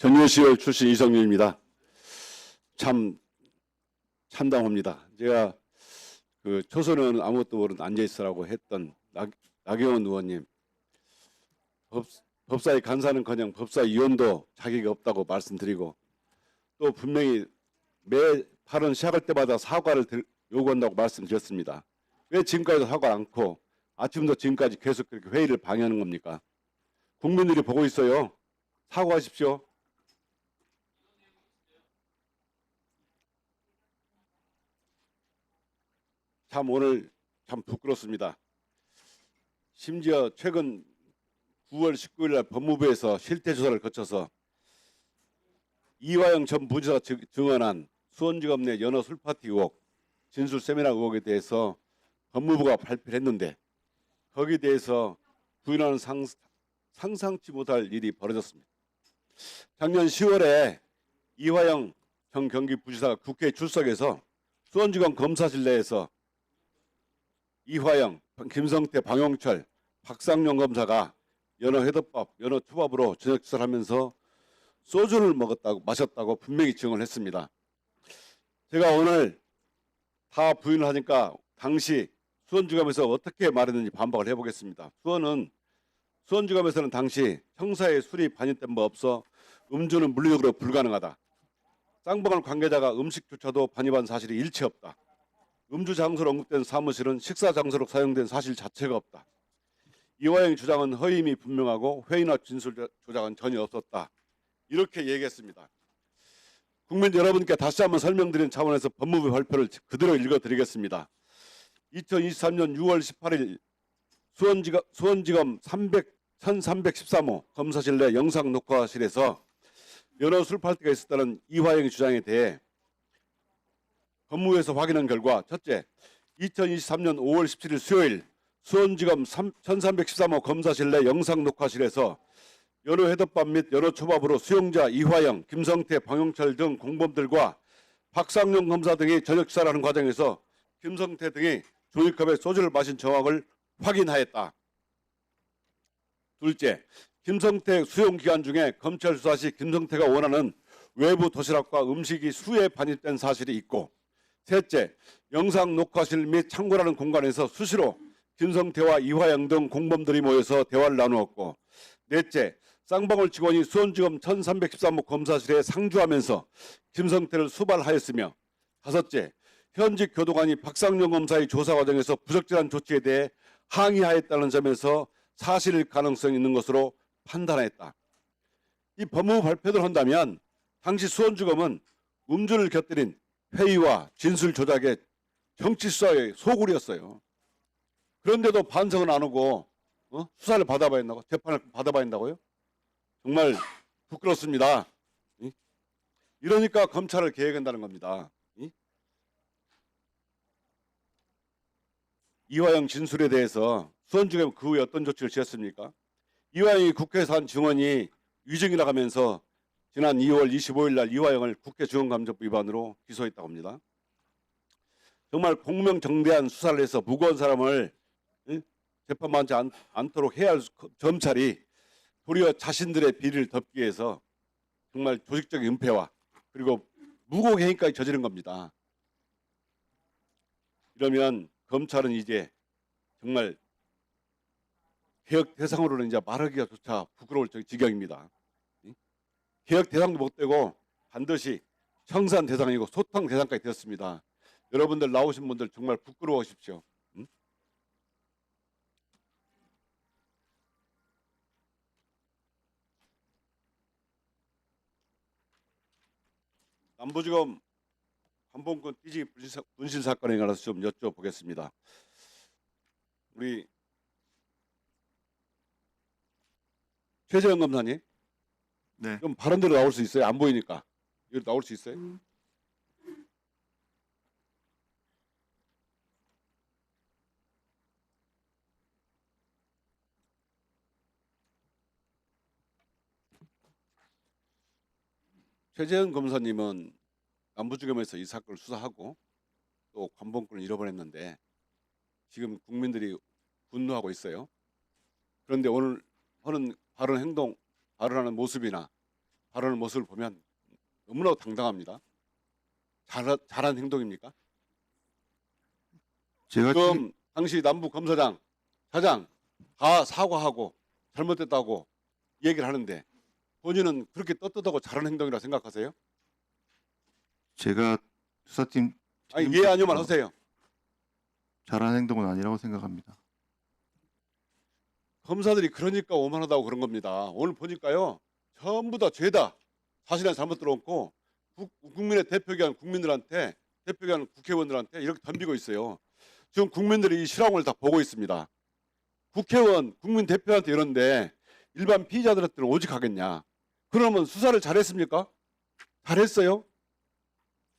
전유시월 출신 이성윤입니다. 참 참담합니다. 제가 그 초선은 아무것도 모르는 앉아있으라고 했던 나경원 의원님, 법사위 간사는커녕 법사위원도 자격이 없다고 말씀드리고, 또 분명히 매 발언 시작할 때마다 사과를 요구한다고 말씀드렸습니다. 왜 지금까지도 사과를 않고 아침부터 지금까지 계속 그렇게 회의를 방해하는 겁니까? 국민들이 보고 있어요. 사과하십시오. 참 오늘 참 부끄럽습니다. 심지어 최근 9월 19일 날 법무부에서 실태조사를 거쳐서 이화영 전 부지사가 증언한 수원지검 내 연어 술파티 의혹, 진술 세미나 의혹에 대해서 법무부가 발표를 했는데, 거기에 대해서 부인하는 상상치 못할 일이 벌어졌습니다. 작년 10월에 이화영 전 경기부지사가 국회에 출석해서 수원지검 검사실 내에서 이화영, 김성태, 방용철, 박상용 검사가 연어 회덮밥, 연어 초밥으로 저녁 식사를 하면서 소주를 마셨다고 분명히 증언을 했습니다. 제가 오늘 다 부인을 하니까 당시 수원지검에서 어떻게 말했는지 반박을 해보겠습니다. 수원지검에서는 당시 형사의 술이 반입된 바 없어 음주는 물리적으로 불가능하다. 쌍방울 관계자가 음식조차도 반입한 사실이 일체 없다. 음주 장소로 언급된 사무실은 식사 장소로 사용된 사실 자체가 없다. 이화영의 주장은 허위임이 분명하고 회의나 진술 조작은 전혀 없었다. 이렇게 얘기했습니다. 국민 여러분께 다시 한번 설명드리는 차원에서 법무부 발표를 그대로 읽어드리겠습니다. 2023년 6월 18일 수원지검 1313호 검사실 내 영상 녹화실에서 연어 술파티가 있었다는 이화영의 주장에 대해 법무부에서 확인한 결과, 첫째, 2023년 5월 17일 수요일 수원지검 1313호 검사실 내 영상 녹화실에서 연어 회덮밥 및 연어 초밥으로 수용자 이화영, 김성태, 방용철 등 공범들과 박상용 검사 등이 저녁 식사를 하는 과정에서 김성태 등이 종이컵에 소주를 마신 정황을 확인하였다. 둘째, 김성태 수용 기간 중에 검찰 수사 시 김성태가 원하는 외부 도시락과 음식이 수에 반입된 사실이 있고, 셋째, 영상 녹화실 및 창고라는 공간에서 수시로 김성태와 이화영 등 공범들이 모여서 대화를 나누었고, 넷째, 쌍방울 직원이 수원지검 1313호 검사실에 상주하면서 김성태를 수발하였으며, 다섯째, 현직 교도관이 박상용 검사의 조사 과정에서 부적절한 조치에 대해 항의하였다는 점에서 사실일 가능성이 있는 것으로 판단하였다. 이 법무부 발표를 한다면 당시 수원지검은 음주를 곁들인 회의와 진술 조작의 정치수사의 소굴이었어요. 그런데도 반성은 안 하고 수사를 받아봐야 한다고, 재판을 받아봐야 한다고요? 정말 부끄럽습니다. 이러니까 검찰을 개혁한다는 겁니다. 이화영 진술에 대해서 수원지검이 그 후에 어떤 조치를 취했습니까? 이화영이 국회에서 한 증언이 위증이라고 하면서 지난 2월 25일 날 이화영을 국회중앙감정법 위반으로 기소했다고 합니다. 정말 공명정대한 수사를 해서 무고한 사람을 재판받지 않도록 해야 할 검찰이 도리어 자신들의 비리를 덮기 위해서 정말 조직적인 은폐와 그리고 무고행위까지 저지른 겁니다. 이러면 검찰은 이제 정말 개혁 대상으로는 이제 말하기가조차 부끄러울 지경입니다. 개혁 대상도 못 되고 반드시 청산 대상이고 소탕 대상까지 되었습니다. 여러분들 나오신 분들 정말 부끄러워하십시오. 남부지검 관봉권 띠지기 분실 사건에 관해서 좀 여쭤보겠습니다. 우리 최재형 검사님, 네. 좀 발언대로 나올 수 있어요? 안 보이니까. 여기 나올 수 있어요? 최재형 검사님은 남부지검에서 이 사건을 수사하고 또 관봉권을 잃어버렸는데 지금 국민들이 분노하고 있어요. 그런데 오늘 하는 발언하는 모습이나 발언을 모습을 보면 너무나도 당당합니다. 잘한 행동입니까? 제가 지금 당시 남부 검사장, 차장 다 사과하고 잘못됐다고 얘기를 하는데 본인은 그렇게 떳떳하고 잘한 행동이라 생각하세요? 제가 수사팀 아니 예 책임자로서 아니요만 하세요. 잘한 행동은 아니라고 생각합니다. 검사들이 그러니까 오만하다고 그런 겁니다. 오늘 보니까요 전부 다 죄다 사실은 잘못 들어놓고 국민의 대표기관 국민들한테 대표기관 국회의원들한테 이렇게 덤비고 있어요. 지금 국민들이 이 실황을 다 보고 있습니다. 국회의원 국민 대표한테 이런데 일반 피의자들한테는 오직하겠냐? 그러면 수사를 잘했습니까? 잘했어요?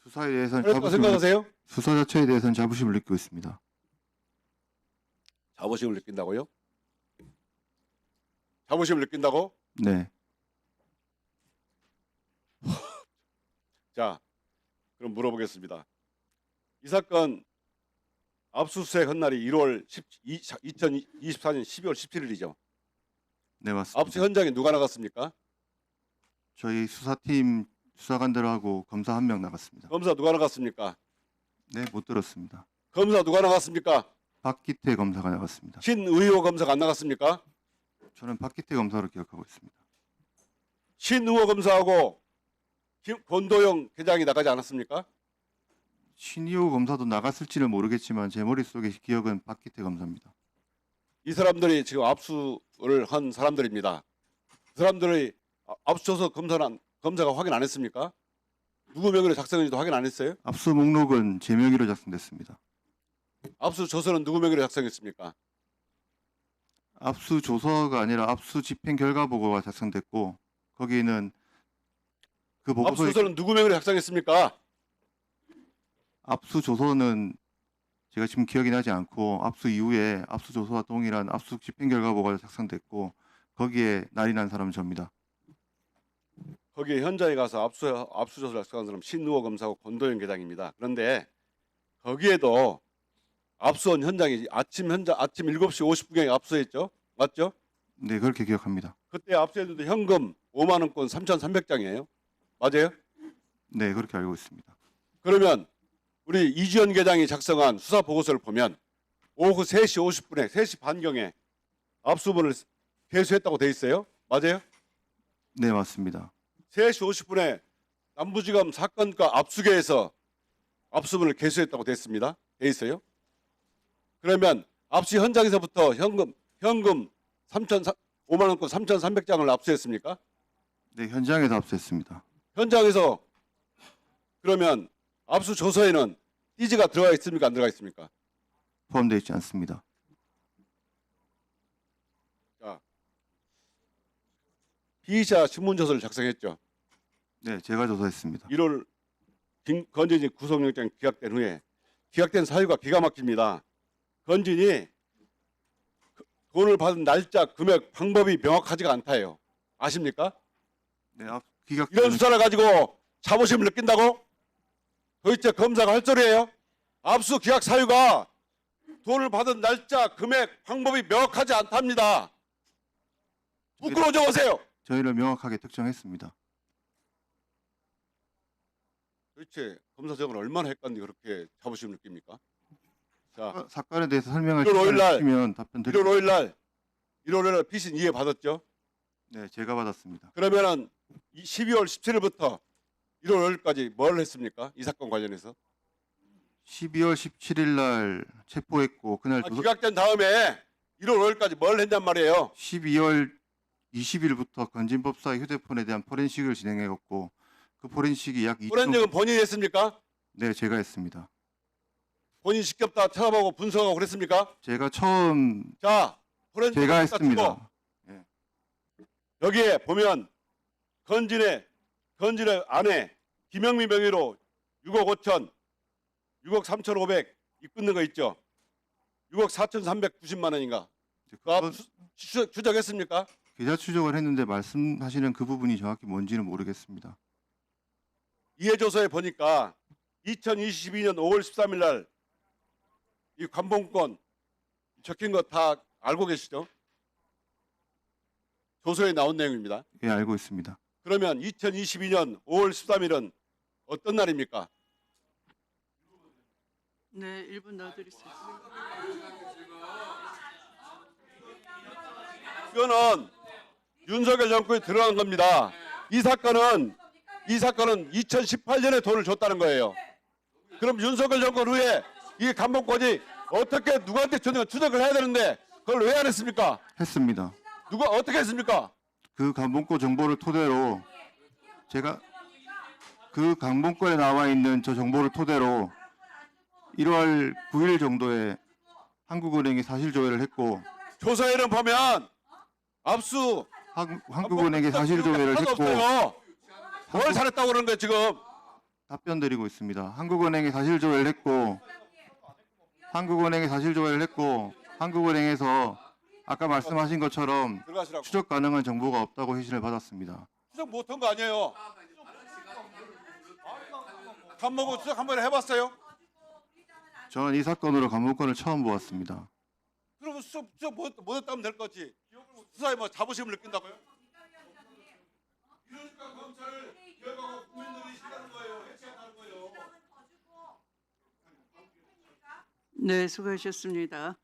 수사에 대해서는 잘했다고 생각하세요? 수사 자체에 대해서는 자부심을 느끼고 있습니다. 자부심을 느낀다고요? 자부심을 느낀다고? 네, 자, 그럼 물어보겠습니다. 이 사건 압수수색 한 날이 2024년 12월 17일이죠. 네 맞습니다. 압수 현장에 누가 나갔습니까? 저희 수사팀 수사관들하고 검사 한 명 나갔습니다. 검사 누가 나갔습니까? 네, 못 들었습니다. 검사 누가 나갔습니까? 박기태 검사가 나갔습니다. 신의호 검사가 안 나갔습니까? 저는 박기태 검사로 기억하고 있습니다. 신의호 검사하고 권도영 계장이 나가지 않았습니까? 신이호 검사도 나갔을지는 모르겠지만 제 머릿속에 기억은 박기태 검사입니다. 이 사람들이 지금 압수를 한 사람들입니다. 그 사람들의 압수조서 검사가 확인 안 했습니까? 누구 명의로 작성했는지도 확인 안 했어요? 압수 목록은 제 명의로 작성됐습니다. 압수조서는 누구 명의로 작성했습니까? 압수 조서가 아니라 압수 집행 결과 보고가 작성됐고 거기는 그 보고서에 압수조서는 누구 명의로 작성했습니까? 압수 조서는 제가 지금 기억이 나지 않고 압수 이후에 압수 조서와 동일한 압수 집행 결과 보고가 작성됐고 거기에 날이 난 사람은 접니다. 거기 현장에 가서 압수조서를 작성한 사람 신의호 검사하고 권도영 계장입니다. 그런데 거기에도 압수한 현장이 아침 7시 50분경에 압수했죠? 맞죠? 네, 그렇게 기억합니다. 그때 압수했는데 현금 5만 원권 3,300장이에요. 맞아요? 네, 그렇게 알고 있습니다. 그러면 우리 이주연 계장이 작성한 수사 보고서를 보면 오후 3시 50분에 3시 반경에 압수문을 개수했다고 돼 있어요. 맞아요? 네, 맞습니다. 3시 50분에 남부지검 사건과 압수계에서 압수문을 개수했다고 돼 있습니다. 돼 있어요. 그러면 압수 현장에서부터 현금 5만 원권 3,300장을 압수했습니까? 네, 현장에서 압수했습니다. 현장에서 그러면 압수 조서에는 띠지가 들어가 있습니까? 안 들어가 있습니까? 포함되어 있지 않습니다. 자, 피의자 신문 조서를 작성했죠. 네, 제가 조사했습니다. 1월 건진이 구속영장 기각된 후에 기각된 사유가 기가 막힙니다. 건진이 돈을 받은 날짜, 금액, 방법이 명확하지가 않다요. 아십니까? 네, 기각 이런 수사를 가지고 자부심을 느낀다고? 도대체 검사가 할 소리예요? 압수 기각 사유가 돈을 받은 날짜, 금액, 방법이 명확하지 않답니다. 부끄러워 적으세요. 저희를 명확하게 특정했습니다. 도대체 검사장을 얼마나 헷갈리 그렇게 자부심을 느낍니까? 자, 사건에 대해서 설명을 1월 5일 날, 주시면 답변 1월 드리겠습니다. 5일 날 피신 이해 받았죠? 네, 제가 받았습니다. 그러면은 12월 17일부터 1월 5일까지 뭘 했습니까? 이 사건 관련해서 12월 17일 날 체포했고 그날 기각된 다음에 1월 5일까지 뭘 했냔 말이에요. 12월 20일부터 건진법사의 휴대폰에 대한 포렌식을 진행했고 그 포렌식이 약 2천. 포렌식은 본인이 했습니까? 네, 제가 했습니다. 본인 직접 다 찾아보고 분석하고 그랬습니까? 제가 처음 자, 포렌식 제가 했습니다. 여기에 보면 건진의 아내 김영미 명의로 6억 5천, 6억 3,500 입금된 거 있죠? 6억 4,390만 원인가? 그거 추적했습니까? 계좌 추적을 했는데 말씀하시는 그 부분이 정확히 뭔지는 모르겠습니다. 이해조서에 보니까 2022년 5월 13일 날 이 관봉권 적힌 거 다 알고 계시죠? 조서에 나온 내용입니다. 예, 알고 있습니다. 그러면 2022년 5월 13일은 어떤 날입니까? 네, 1분 넣어드리겠습니다. 이거는 윤석열 정권이 들어간 겁니다. 이 사건은 2018년에 돈을 줬다는 거예요. 그럼 윤석열 정권 후에 이 감봉권이 어떻게 누구한테 줬는가 추적을 해야 되는데 그걸 왜 안 했습니까? 했습니다. 누가 어떻게 했습니까? 그 강봉권 정보를 토대로 제가 그 강봉권에 나와 있는 저 정보를 토대로 1월 9일 정도에 한국은행에 사실 조회를 했고 조사에는 보면 압수 한국은행에 사실 조회를 하나도 했고 없어요. 뭘 잘했다고 그러는 거예요 지금? 답변 드리고 있습니다. 한국은행에 사실 조회를 했고 한국은행에서 아까 말씀하신 것처럼 들어가시라고. 추적 가능한 정보가 없다고 회신을 받았습니다. 추적 못한 거 아니에요? 감목은 추적 한번 해봤어요? 저는 이 사건으로 감봉권을 처음 보았습니다. 그러면 추적 못했다면 될 거지. 수사에 뭐 자부심을 느낀다고요? 이러니까 검찰을 기억하고 국민들이 싫어하는 거예요. 해치한다는 거예요. 네, 수고하셨습니다.